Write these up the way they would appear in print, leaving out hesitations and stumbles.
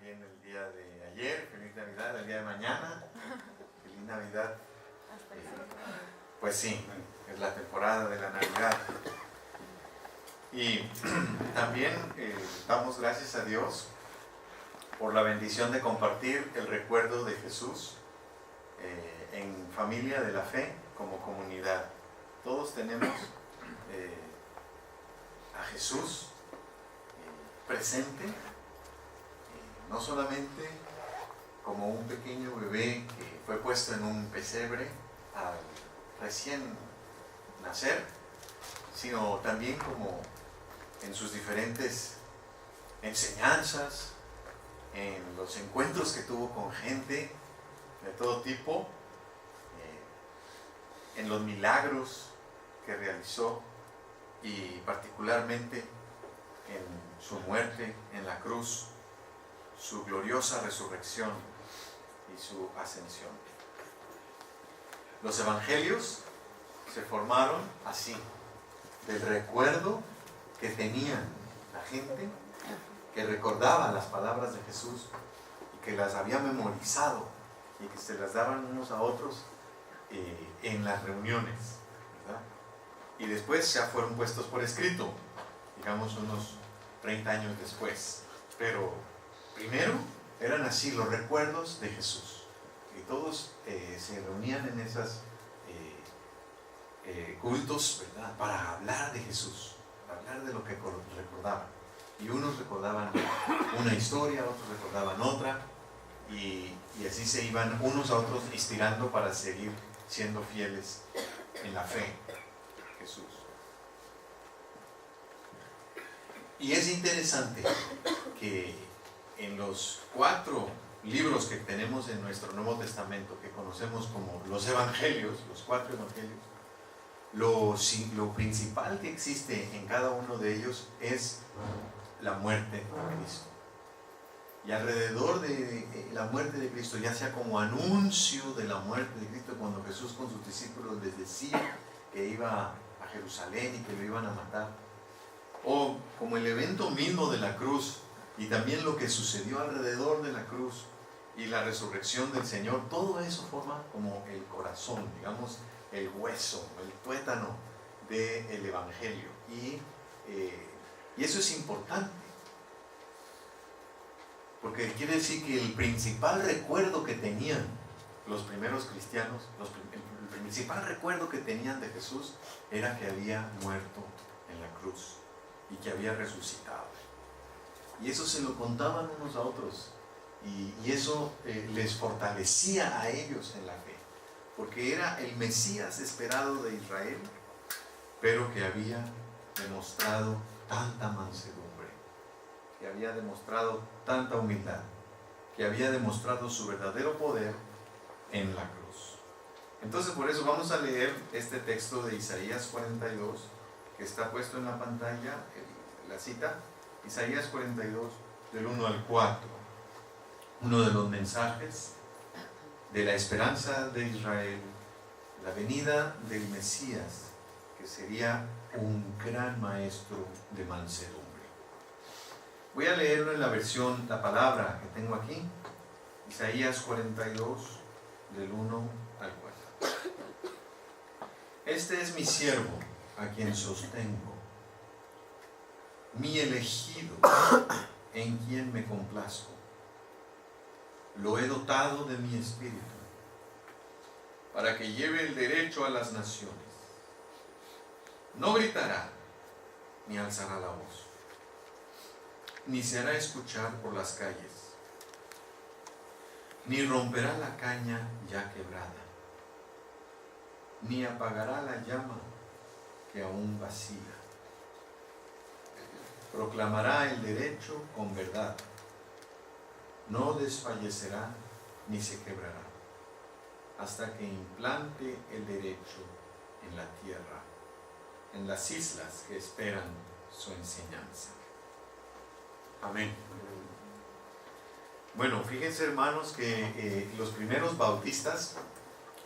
también el día de ayer, feliz Navidad, el día de mañana, feliz Navidad. Pues sí, es la temporada de la Navidad. Y también damos gracias a Dios por la bendición de compartir el recuerdo de Jesús en familia de la fe como comunidad. Todos tenemos a Jesús presente, no solamente como un pequeño bebé que fue puesto en un pesebre al recién nacer, sino también como en sus diferentes enseñanzas, en los encuentros que tuvo con gente de todo tipo, en los milagros que realizó y particularmente en su muerte en la cruz, su gloriosa resurrección y su ascensión. Los evangelios se formaron así, del recuerdo que tenían la gente que recordaba las palabras de Jesús y que las había memorizado y que se las daban unos a otros en las reuniones, ¿verdad? Y después ya fueron puestos por escrito, digamos unos 30 años después. Pero primero eran así los recuerdos de Jesús. Y todos se reunían en esos cultos, ¿verdad?, para hablar de Jesús, para hablar de lo que recordaban. Y unos recordaban una historia, otros recordaban otra, y así se iban unos a otros inspirando para seguir siendo fieles en la fe a Jesús. Y es interesante que en los 4 libros que tenemos en nuestro Nuevo Testamento, que conocemos como los Evangelios, los 4 Evangelios, lo principal que existe en cada uno de ellos es la muerte de Cristo. Y alrededor de la muerte de Cristo, ya sea como anuncio de la muerte de Cristo, cuando Jesús con sus discípulos les decía que iba a Jerusalén y que lo iban a matar, o como el evento mismo de la cruz y también lo que sucedió alrededor de la cruz y la resurrección del Señor, todo eso forma como el corazón, digamos, el hueso, el tuétano del Evangelio. Y eso es importante, porque quiere decir que el principal recuerdo que tenían los primeros cristianos, el principal recuerdo que tenían de Jesús era que había muerto en la cruz y que había resucitado. Y eso se lo contaban unos a otros, y eso les fortalecía a ellos en la fe, porque era el Mesías esperado de Israel, pero que había demostrado tanta mansedumbre, que había demostrado tanta humildad, que había demostrado su verdadero poder en la cruz. Entonces, por eso vamos a leer este texto de Isaías 42, que está puesto en la pantalla, la cita, Isaías 42, del 1 al 4, uno de los mensajes de la esperanza de Israel, la venida del Mesías, que sería un gran maestro de mansedumbre. Voy a leerlo en la versión, la palabra que tengo aquí, Isaías 42, del 1 al 4. Este es mi siervo, a quien sostengo, mi elegido, en quien me complazco. Lo he dotado de mi espíritu, para que lleve el derecho a las naciones. No gritará, ni alzará la voz, ni se hará escuchar por las calles, ni romperá la caña ya quebrada, ni apagará la llama que aún vacila. Proclamará el derecho con verdad, no desfallecerá ni se quebrará, hasta que implante el derecho en la tierra, en las islas que esperan su enseñanza. Amén. Bueno, fíjense, hermanos, que los primeros bautistas,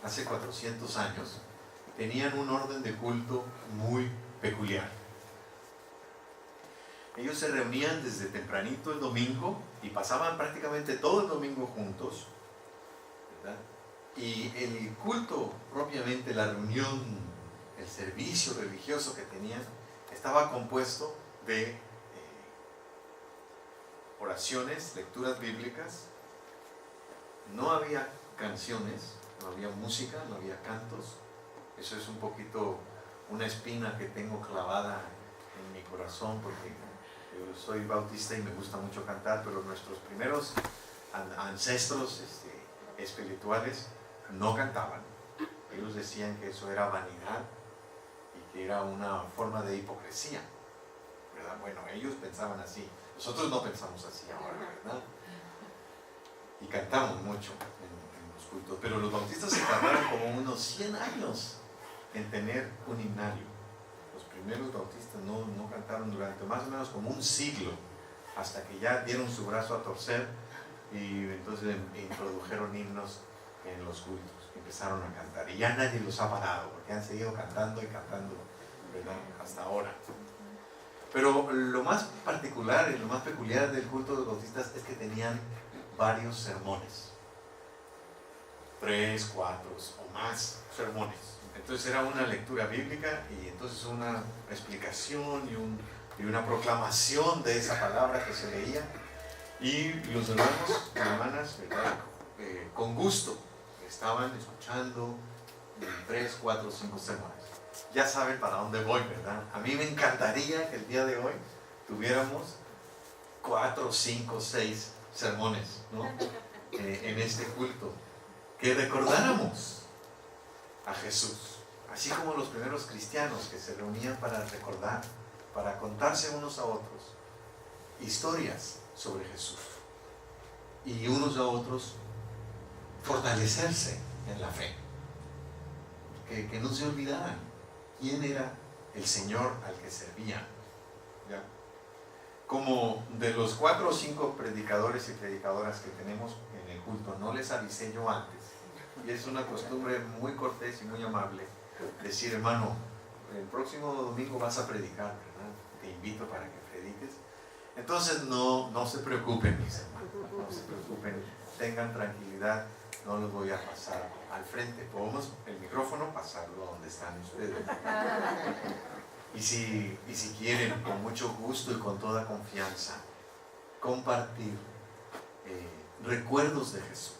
hace 400 años, tenían un orden de culto muy peculiar. Ellos se reunían desde tempranito el domingo y pasaban prácticamente todo el domingo juntos, ¿verdad? Y el culto propiamente, la reunión, el servicio religioso que tenían, estaba compuesto de oraciones, lecturas bíblicas. No había canciones, no había música, no había cantos. Eso es un poquito una espina que tengo clavada en mi corazón, porque yo soy bautista y me gusta mucho cantar, pero nuestros primeros ancestros espirituales no cantaban. Ellos decían que eso era vanidad y que era una forma de hipocresía, ¿verdad? Bueno, ellos pensaban así. Nosotros no pensamos así ahora, ¿verdad? Y cantamos mucho en los cultos, pero los bautistas se tardaron como unos 100 años en tener un himnario. Los primeros bautistas no cantaron durante más o menos como un siglo, hasta que ya dieron su brazo a torcer y entonces introdujeron himnos en los cultos. Empezaron a cantar y ya nadie los ha parado, porque han seguido cantando y cantando, ¿verdad? Hasta ahora. Pero lo más particular y lo más peculiar del culto de los bautistas es que tenían varios sermones, 3, 4 o más sermones. Entonces era una lectura bíblica y entonces una explicación y una proclamación de esa palabra que se leía, y los hermanos y hermanas, ¿verdad? Con gusto estaban escuchando 3, 4, 5 sermones. Ya saben para dónde voy, ¿verdad? A mí me encantaría que el día de hoy tuviéramos 4, 5, 6 sermones, ¿no? En este culto, que recordáramos a Jesús, así como los primeros cristianos que se reunían para recordar, para contarse unos a otros historias sobre Jesús, y unos a otros fortalecerse en la fe, que no se olvidaran quién era el Señor al que servían, ¿ya? Como de los 4 o 5 predicadores y predicadoras que tenemos en el culto, no les avisé yo antes, y es una costumbre muy cortés y muy amable decir: hermano, el próximo domingo vas a predicar, ¿verdad? Te invito para que prediques. Entonces no se preocupen, mis hermanos, no se preocupen, tengan tranquilidad, no los voy a pasar al frente. Podemos el micrófono pasarlo a donde están ustedes. Y si quieren, con mucho gusto y con toda confianza, compartir recuerdos de Jesús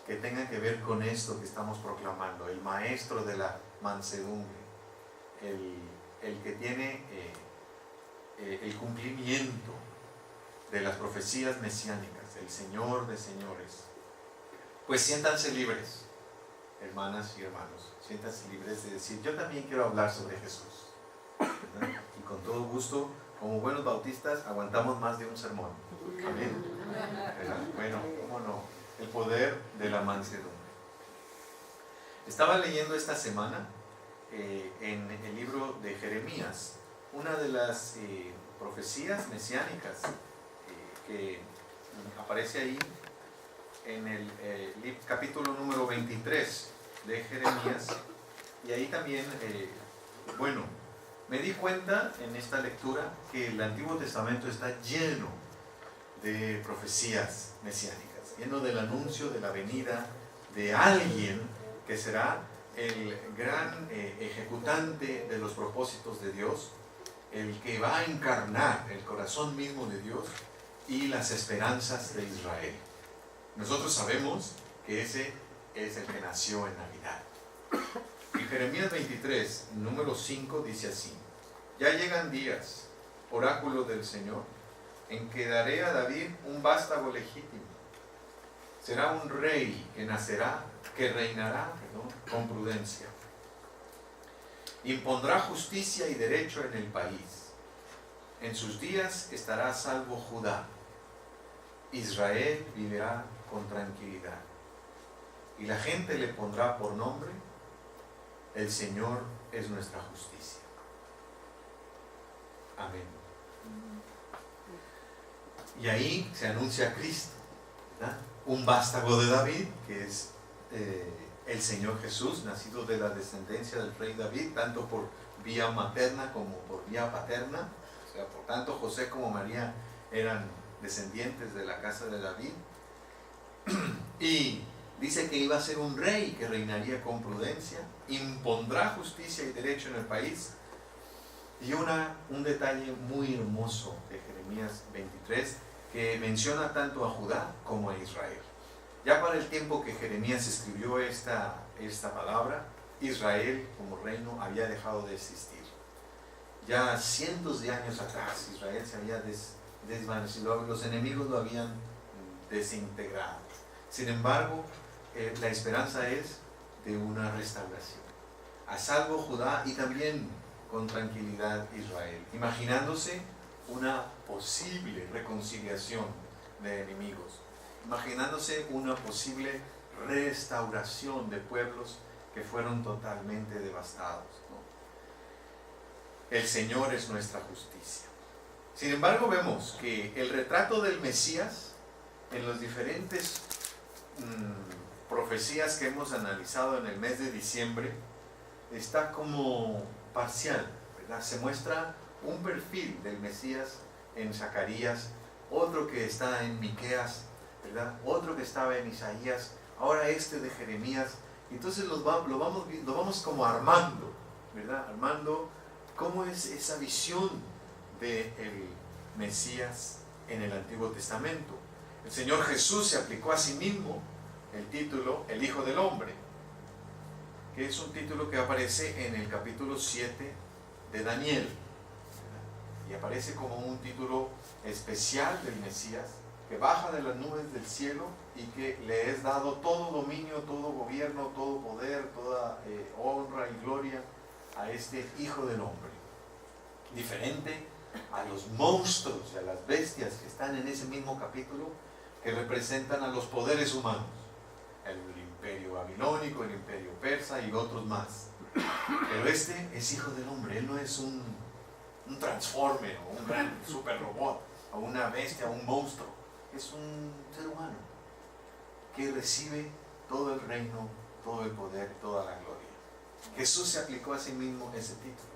que tengan que ver con esto que estamos proclamando, el maestro de la mansedumbre, el que tiene el cumplimiento de las profecías mesiánicas, el Señor de señores. Pues siéntanse libres, hermanas y hermanos, siéntanse libres de decir: yo también quiero hablar sobre Jesús, ¿verdad? Y con todo gusto, como buenos bautistas, aguantamos más de un sermón. Amén. ¿Verdad? Bueno, cómo no, el poder de la mansedumbre. Estaba leyendo esta semana en el libro de Jeremías, una de las profecías mesiánicas que aparece ahí en el capítulo número 23 de Jeremías. Y ahí también, me di cuenta en esta lectura que el Antiguo Testamento está lleno de profecías mesiánicas, lleno del anuncio de la venida de alguien que será el gran ejecutante de los propósitos de Dios, el que va a encarnar el corazón mismo de Dios y las esperanzas de Israel. Nosotros sabemos que ese es el que nació en Navidad. Y Jeremías 23, número 5, dice así: ya llegan días, oráculo del Señor, en que daré a David un vástago legítimo. Será un rey que reinará con prudencia. Impondrá justicia y derecho en el país. En sus días estará a salvo Judá. Israel vivirá con tranquilidad. Y la gente le pondrá por nombre: el Señor es nuestra justicia. Amén. Y ahí se anuncia a Cristo, ¿verdad? Un vástago de David, que es el Señor Jesús, nacido de la descendencia del rey David, tanto por vía materna como por vía paterna. O sea, por tanto José como María eran descendientes de la casa de David. Y dice que iba a ser un rey que reinaría con prudencia, impondrá justicia y derecho en el país. Y un detalle muy hermoso de Jeremías 23, que menciona tanto a Judá como a Israel. Ya para el tiempo que Jeremías escribió esta palabra, Israel como reino había dejado de existir. Ya cientos de años atrás Israel se había desvanecido, los enemigos lo habían desintegrado. Sin embargo, la esperanza es de una restauración. A salvo Judá y también con tranquilidad Israel, imaginándose una posible reconciliación de enemigos, imaginándose una posible restauración de pueblos que fueron totalmente devastados, ¿no? El Señor es nuestra justicia. Sin embargo, vemos que el retrato del Mesías en las diferentes profecías que hemos analizado en el mes de diciembre está como parcial, ¿verdad? Se muestra un perfil del Mesías en Zacarías, otro que está en Miqueas, ¿verdad? Otro que estaba en Isaías, ahora de Jeremías. Entonces lo vamos como armando, ¿verdad? Armando cómo es esa visión del Mesías en el Antiguo Testamento. El Señor Jesús se aplicó a sí mismo el título el Hijo del Hombre, que es un título que aparece en el capítulo 7 de Daniel, y aparece como un título especial del Mesías, que baja de las nubes del cielo y que le es dado todo dominio, todo gobierno, todo poder, toda honra y gloria a este Hijo del Hombre. Diferente a los monstruos y a las bestias que están en ese mismo capítulo, que representan a los poderes humanos, el imperio babilónico, el imperio persa y otros más. Pero este es Hijo del Hombre, él no es un transformer o un gran super robot o una bestia o un monstruo, es un ser humano que recibe todo el reino, todo el poder, toda la gloria. Jesús se aplicó a sí mismo ese título,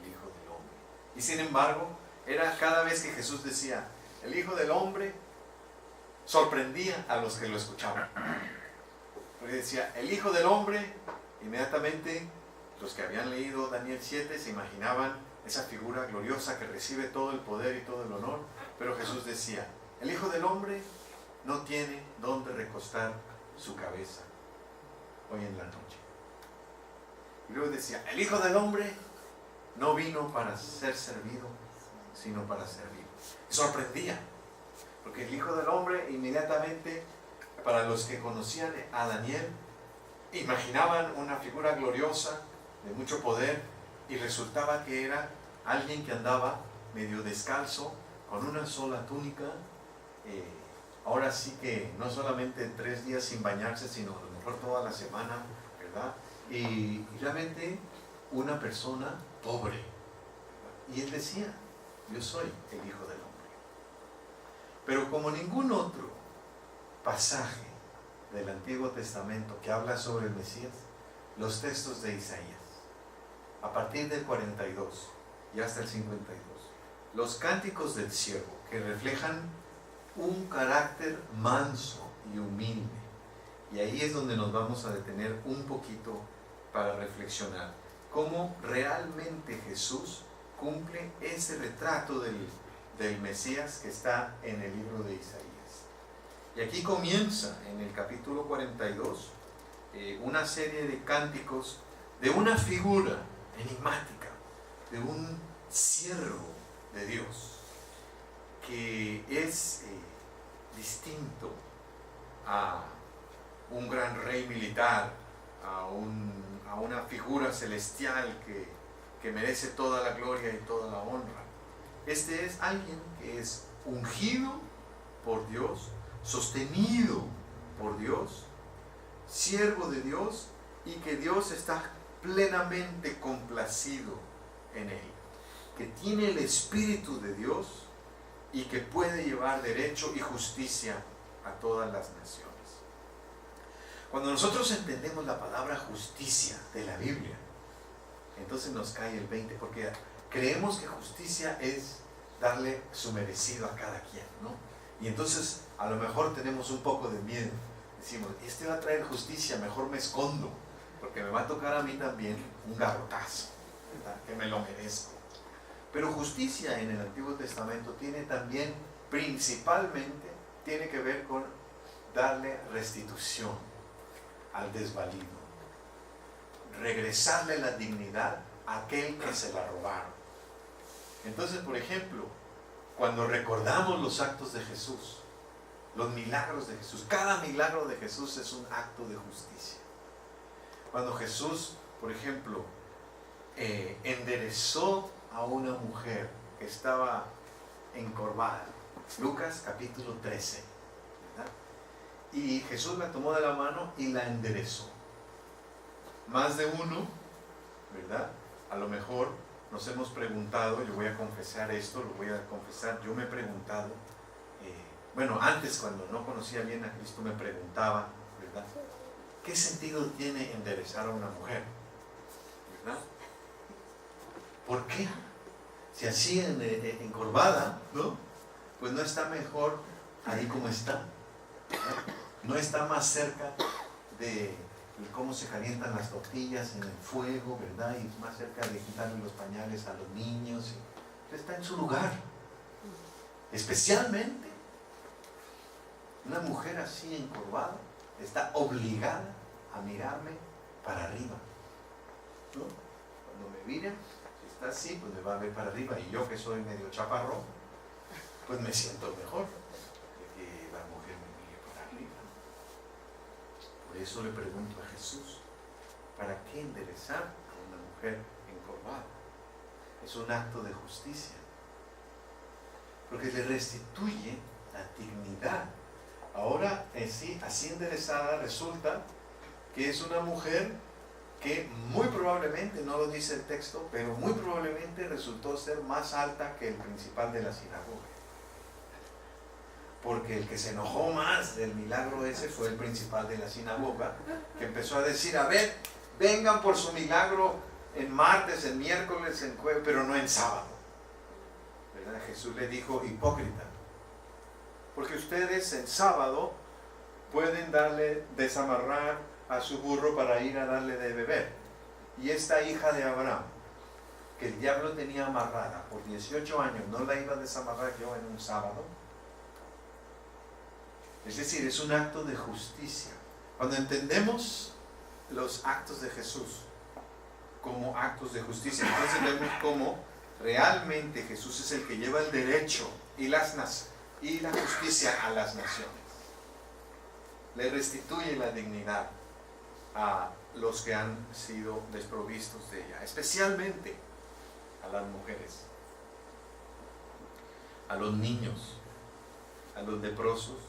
el Hijo del Hombre. Y sin embargo, era cada vez que Jesús decía el Hijo del Hombre, sorprendía a los que lo escuchaban. Porque decía el Hijo del Hombre, inmediatamente los que habían leído Daniel 7 se imaginaban esa figura gloriosa que recibe todo el poder y todo el honor. Pero Jesús decía, el Hijo del Hombre no tiene dónde recostar su cabeza hoy en la noche. Y luego decía, el Hijo del Hombre no vino para ser servido, sino para servir. Y sorprendía, porque el Hijo del Hombre inmediatamente, para los que conocían a Daniel, imaginaban una figura gloriosa, de mucho poder, y resultaba que era alguien que andaba medio descalzo, con una sola túnica, ahora sí que no solamente 3 días sin bañarse, sino a lo mejor toda la semana, ¿verdad? Y realmente una persona pobre, ¿verdad? Y él decía, yo soy el Hijo del Hombre. Pero como ningún otro pasaje del Antiguo Testamento que habla sobre el Mesías, los textos de Isaías, a partir del 42 y hasta el 52, los cánticos del siervo, que reflejan un carácter manso y humilde. Y ahí es donde nos vamos a detener un poquito para reflexionar cómo realmente Jesús cumple ese retrato del Mesías que está en el libro de Isaías. Y aquí comienza en el capítulo 42 una serie de cánticos de una figura enigmática, de un siervo de Dios, que es distinto a un gran rey militar, a una figura celestial que merece toda la gloria y toda la honra. Este es alguien que es ungido por Dios, sostenido por Dios, siervo de Dios, y que Dios está plenamente complacido en él, que tiene el Espíritu de Dios y que puede llevar derecho y justicia a todas las naciones. Cuando nosotros entendemos la palabra justicia de la Biblia, entonces nos cae el 20, porque creemos que justicia es darle su merecido a cada quien, ¿no? Y entonces a lo mejor tenemos un poco de miedo. Decimos, este va a traer justicia, mejor me escondo, porque me va a tocar a mí también un garrotazo, ¿verdad? Que me lo merezco. Pero justicia en el Antiguo Testamento tiene también, principalmente, tiene que ver con darle restitución al desvalido, regresarle la dignidad a aquel que se la robaron. Entonces, por ejemplo, cuando recordamos los actos de Jesús, los milagros de Jesús, cada milagro de Jesús es un acto de justicia. Cuando Jesús, por ejemplo, enderezó a una mujer que estaba encorvada, Lucas capítulo 13, ¿verdad? Y Jesús la tomó de la mano y la enderezó. Más de uno, ¿verdad? A lo mejor nos hemos preguntado, yo voy a confesar esto, lo voy a confesar, yo me he preguntado, bueno, antes cuando no conocía bien a Cristo me preguntaba, ¿verdad? ¿Qué sentido tiene enderezar a una mujer? ¿Verdad? ¿Por qué? Si así encorvada, ¿no? Pues no está mejor ahí como está, ¿verdad? No está más cerca de cómo se calientan las tortillas en el fuego, ¿verdad? Y más cerca de quitarle los pañales a los niños. Está en su lugar. Especialmente una mujer así encorvada está obligada a mirarme para arriba, ¿no? Cuando me miren, si está así, pues me va a ver para arriba. Y yo que soy medio chaparrón, pues me siento mejor de que la mujer me mire para arriba. Por eso le pregunto a Jesús, ¿para qué enderezar a una mujer encorvada? Es un acto de justicia, porque le restituye la dignidad. Ahora, sí, así enderezada, resulta que es una mujer que muy probablemente, no lo dice el texto, pero muy probablemente resultó ser más alta que el principal de la sinagoga. Porque el que se enojó más del milagro ese fue el principal de la sinagoga, que empezó a decir, a ver, vengan por su milagro en martes, en miércoles, en jueves, pero no en sábado. ¿Verdad? Jesús le dijo, hipócrita, porque ustedes en sábado pueden desamarrar a su burro para ir a darle de beber. Y esta hija de Abraham, que el diablo tenía amarrada por 18 años, ¿no la iba a desamarrar yo en un sábado? Es decir, es un acto de justicia. Cuando entendemos los actos de Jesús como actos de justicia, entonces vemos cómo realmente Jesús es el que lleva el derecho y la justicia a las naciones. Le restituye la dignidad a los que han sido desprovistos de ella, especialmente a las mujeres, a los niños, a los leprosos,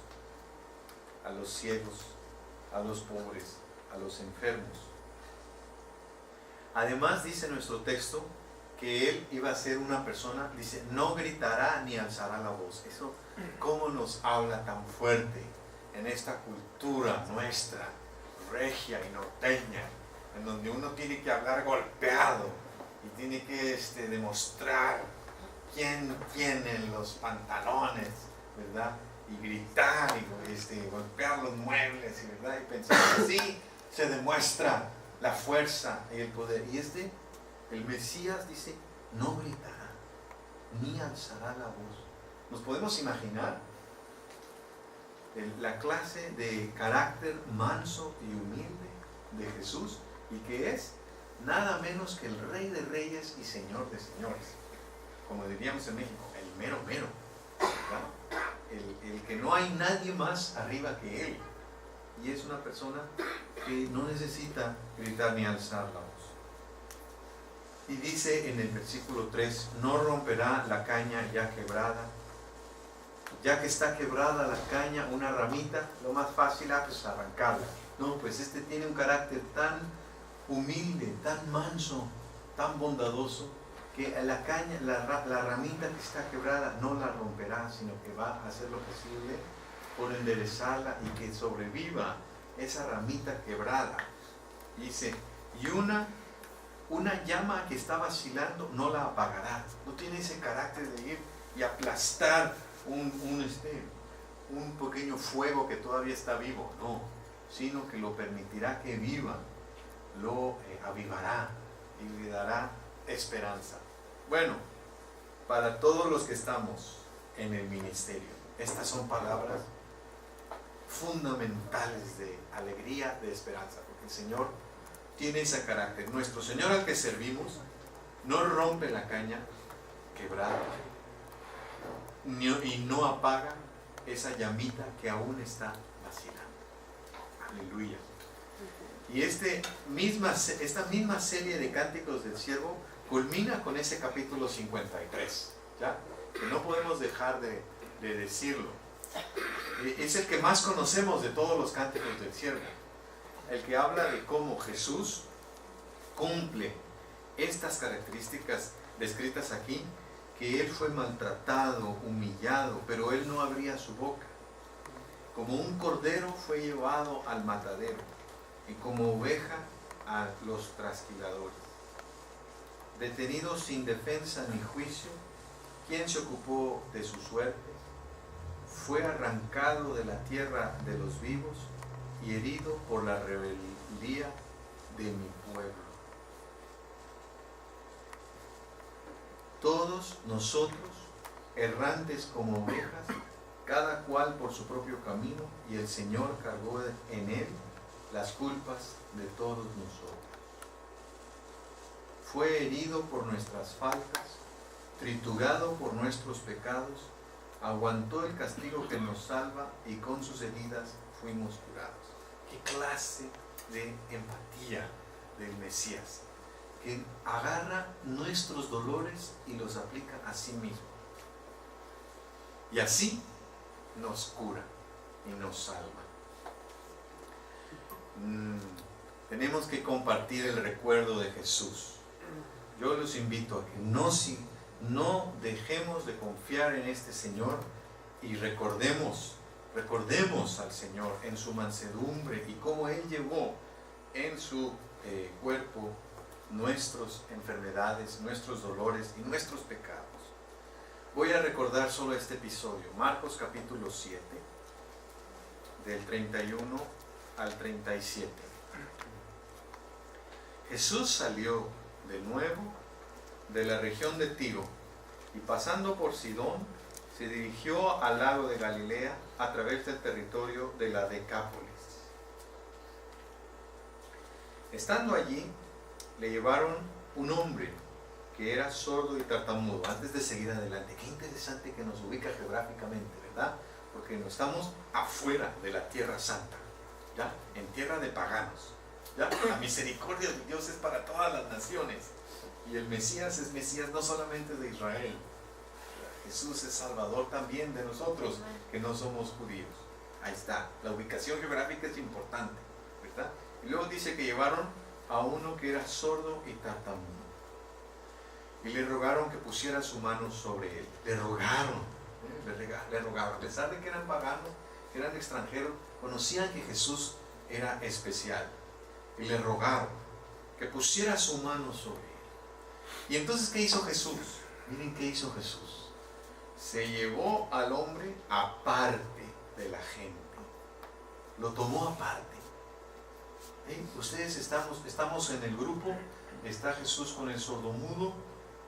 a los ciegos, a los pobres, a los enfermos. Además dice nuestro texto que él iba a ser una persona, dice, no gritará ni alzará la voz. Eso, ¿cómo nos habla tan fuerte en esta cultura nuestra, regia y norteña, en donde uno tiene que hablar golpeado y tiene que demostrar quién tiene los pantalones, ¿verdad? Y gritar y golpear los muebles, ¿verdad? Y pensar que así se demuestra la fuerza y el poder. Y el Mesías dice, no gritará, ni alzará la voz. ¿Nos podemos imaginar la clase de carácter manso y humilde de Jesús? Y que es nada menos que el Rey de Reyes y Señor de Señores. Como diríamos en México, el mero mero, ¿verdad? El que no hay nadie más arriba que él. Y es una persona que no necesita gritar ni alzar la voz. Y dice en el versículo 3, no romperá la caña ya quebrada. Ya que está quebrada la caña, una ramita, lo más fácil es arrancarla. No, pues tiene un carácter tan humilde, tan manso, tan bondadoso, que la caña, la ramita que está quebrada no la romperá, sino que va a hacer lo posible por enderezarla y que sobreviva esa ramita quebrada. Dice, y una llama que está vacilando no la apagará. No tiene ese carácter de ir y aplastar un pequeño fuego que todavía está vivo, no, sino que lo permitirá que viva, lo avivará y le dará esperanza. Bueno, para todos los que estamos en el ministerio, estas son palabras fundamentales de alegría, de esperanza, porque el Señor tiene ese carácter. Nuestro Señor al que servimos no rompe la caña quebrada y no apaga esa llamita que aún está vacilando. Aleluya. Y esta misma serie de cánticos del siervo culmina con ese capítulo 53, ¿ya? Que no podemos dejar de decirlo. Es el que más conocemos de todos los cánticos del siervo, el que habla de cómo Jesús cumple estas características descritas aquí, que Él fue maltratado, humillado, pero Él no abría su boca. Como un cordero fue llevado al matadero, y como oveja a los trasquiladores. Detenido sin defensa ni juicio, ¿quién se ocupó de su suerte? Fue arrancado de la tierra de los vivos y herido por la rebeldía de mi pueblo. Todos nosotros, errantes como ovejas, cada cual por su propio camino, y el Señor cargó en él las culpas de todos nosotros. Fue herido por nuestras faltas, triturado por nuestros pecados, aguantó el castigo que nos salva, y con sus heridas fuimos curados. ¿Qué clase de empatía del Mesías? Que agarra nuestros dolores y los aplica a sí mismo. Y así nos cura y nos salva. Tenemos que compartir el recuerdo de Jesús. Yo los invito a que no dejemos de confiar en este Señor y recordemos al Señor en su mansedumbre y cómo Él llevó en su cuerpo nuestras enfermedades, nuestros dolores y nuestros pecados. Voy a recordar solo este episodio, Marcos capítulo 7, del 31 al 37. Jesús salió de nuevo de la región de Tiro y pasando por Sidón, se dirigió al lago de Galilea a través del territorio de la Decápolis. Estando allí, le llevaron un hombre que era sordo y tartamudo. Antes de seguir adelante, qué interesante que nos ubica geográficamente, ¿verdad? Porque no estamos afuera de la tierra santa, ¿ya? En tierra de paganos, ¿ya? La misericordia de Dios es para todas las naciones. Y el Mesías es Mesías no solamente de Israel. Jesús es Salvador también de nosotros, que no somos judíos. Ahí está, la ubicación geográfica es importante, ¿verdad? Y luego dice que llevaron a uno que era sordo y tartamudo. Y le rogaron que pusiera su mano sobre él. Le rogaron. A pesar de que eran paganos, que eran extranjeros, conocían que Jesús era especial. Y le rogaron que pusiera su mano sobre él. Y entonces, ¿qué hizo Jesús? Miren qué hizo Jesús. Se llevó al hombre aparte de la gente. Lo tomó aparte. Ustedes estamos en el grupo, está Jesús con el sordomudo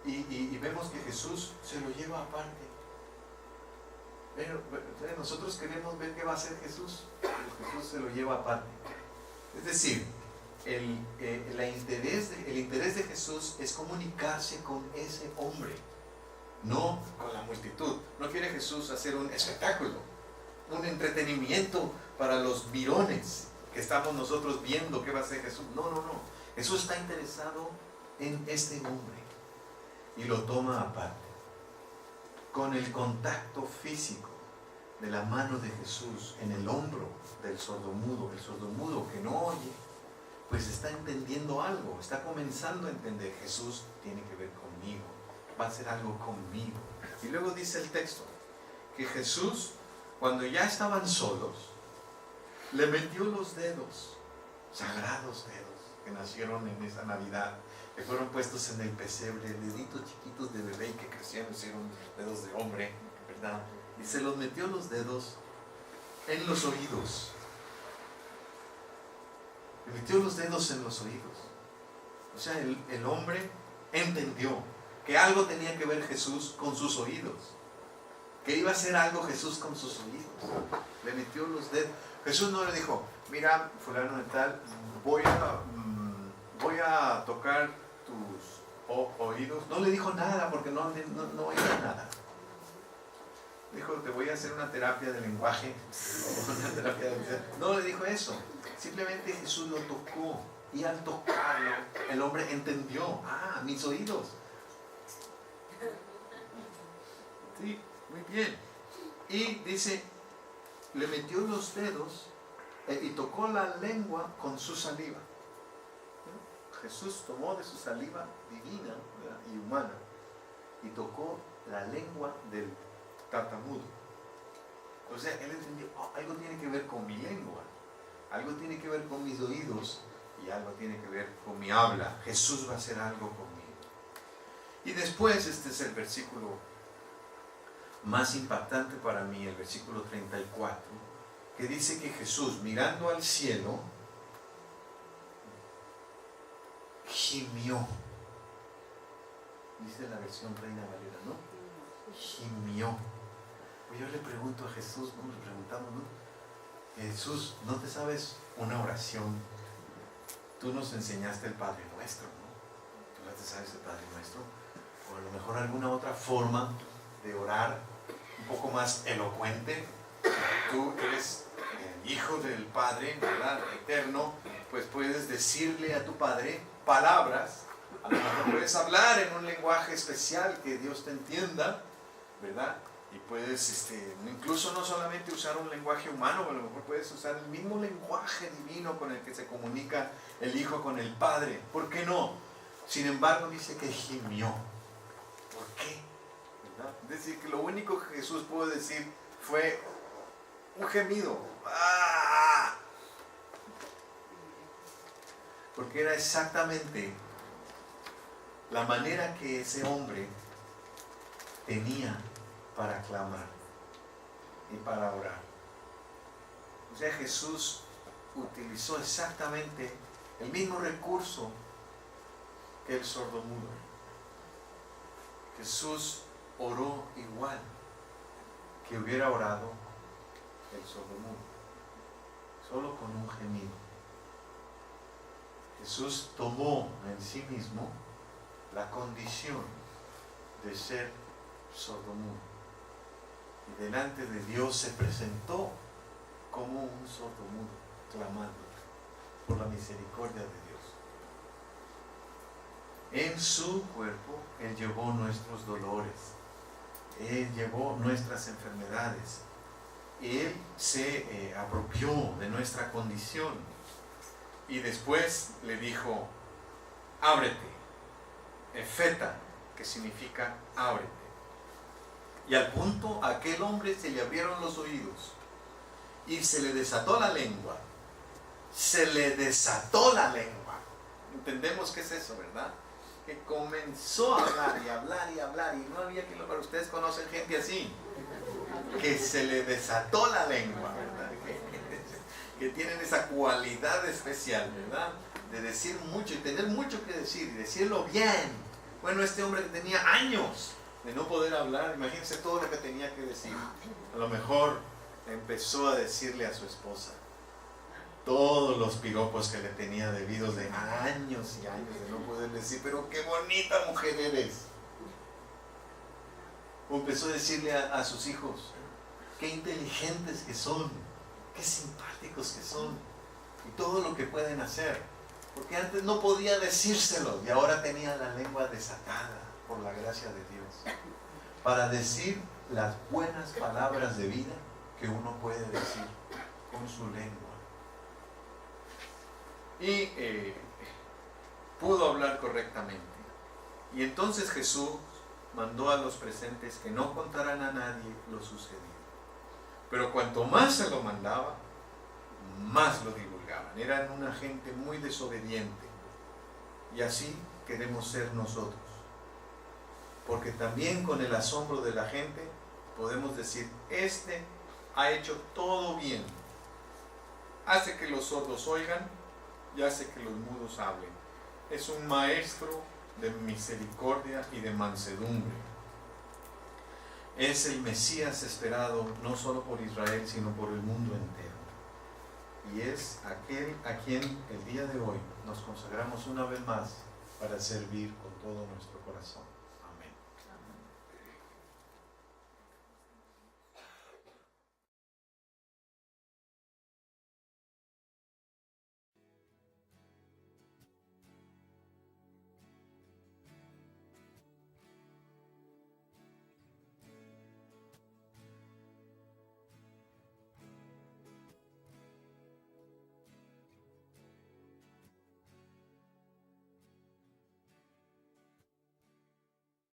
y vemos que Jesús se lo lleva aparte. Pero nosotros queremos ver qué va a hacer Jesús. Jesús se lo lleva aparte. Es decir, el interés de Jesús es comunicarse con ese hombre, no con la multitud. No quiere Jesús hacer un espectáculo, un entretenimiento para los mirones que estamos nosotros viendo qué va a hacer Jesús. No. Jesús está interesado en este hombre y lo toma aparte. Con el contacto físico de la mano de Jesús en el hombro del sordomudo, el sordomudo que no oye, pues está entendiendo algo, está comenzando a entender. Jesús tiene que ver conmigo, va a hacer algo conmigo. Y luego dice el texto que Jesús, cuando ya estaban solos, le metió los dedos, sagrados dedos, que nacieron en esa Navidad, que fueron puestos en el pesebre, deditos chiquitos de bebé que crecieron, hicieron dedos de hombre, ¿verdad? Y se los metió los dedos en los oídos. Le metió los dedos en los oídos. O sea, el hombre entendió que algo tenía que ver Jesús con sus oídos. Que iba a hacer algo Jesús con sus oídos. Le metió los dedos. Jesús no le dijo, mira, fulano de tal, voy a tocar tus oídos. No le dijo nada porque no oía nada. Dijo, te voy a hacer una terapia de lenguaje. No le dijo eso. Simplemente Jesús lo tocó. Y al tocarlo, el hombre entendió. Ah, mis oídos. Sí, muy bien. Y dice, le metió los dedos y tocó la lengua con su saliva. Jesús tomó de su saliva divina, ¿verdad?, y humana y tocó la lengua del tartamudo. O sea, él entendió, oh, algo tiene que ver con mi lengua, algo tiene que ver con mis oídos y algo tiene que ver con mi habla. Jesús va a hacer algo conmigo. Y después, este es el versículo más impactante para mí, el versículo 34, que dice que Jesús, mirando al cielo, gimió. Dice la versión Reina Valera, ¿no? Gimió. Pues yo le pregunto a Jesús, ¿no? Le preguntamos, ¿no? Jesús, ¿no te sabes una oración? Tú nos enseñaste el Padre Nuestro, ¿no? ¿Tú no te sabes el Padre Nuestro? O a lo mejor alguna otra forma de orar un poco más elocuente. Tú eres el Hijo del Padre, ¿verdad?, eterno, pues puedes decirle a tu Padre palabras. A lo mejor puedes hablar en un lenguaje especial que Dios te entienda, ¿verdad? Y puedes incluso no solamente usar un lenguaje humano, a lo mejor puedes usar el mismo lenguaje divino con el que se comunica el Hijo con el Padre. ¿Por qué no? Sin embargo, dice que gimió. ¿Por qué? ¿Verdad? Es decir, que lo único que Jesús pudo decir fue un gemido. ¡Ah! Porque era exactamente la manera que ese hombre tenía para clamar y para orar. O sea, Jesús utilizó exactamente el mismo recurso que el sordomudo. Jesús oró igual que hubiera orado el sordomudo, solo con un gemido. Jesús tomó en sí mismo la condición de ser sordomudo y delante de Dios se presentó como un sordomudo, clamando por la misericordia de Dios. En su cuerpo Él llevó nuestros dolores, Él llevó nuestras enfermedades, Él se apropió de nuestra condición y después le dijo, ábrete, efeta, que significa ábrete. Y al punto a aquel hombre se le abrieron los oídos y se le desató la lengua. Se le desató la lengua. Entendemos qué es eso, ¿verdad? Que comenzó a hablar y hablar y hablar, y no había que para ustedes conocen gente así, que se le desató la lengua, ¿verdad? Que tienen esa cualidad especial, ¿verdad?, de decir mucho y tener mucho que decir y decirlo bien. Bueno, este hombre que tenía años de no poder hablar, imagínense todo lo que tenía que decir. A lo mejor empezó a decirle a su esposa todos los piropos que le tenía debidos de años y años de no poder decir, pero qué bonita mujer eres. O empezó a decirle a sus hijos, qué inteligentes que son, qué simpáticos que son, y todo lo que pueden hacer. Porque antes no podía decírselo y ahora tenía la lengua desatada por la gracia de Dios para decir las buenas palabras de vida que uno puede decir con su lengua. Y pudo hablar correctamente. Y entonces Jesús mandó a los presentes que no contaran a nadie lo sucedido. Pero cuanto más se lo mandaba, más lo divulgaban. Eran una gente muy desobediente. Y así queremos ser nosotros. Porque también con el asombro de la gente podemos decir, este ha hecho todo bien. Hace que los sordos oigan y hace que los mudos hablen. Es un maestro de misericordia y de mansedumbre. Es el Mesías esperado no solo por Israel, sino por el mundo entero. Y es aquel a quien el día de hoy nos consagramos una vez más para servir con todo nuestro corazón.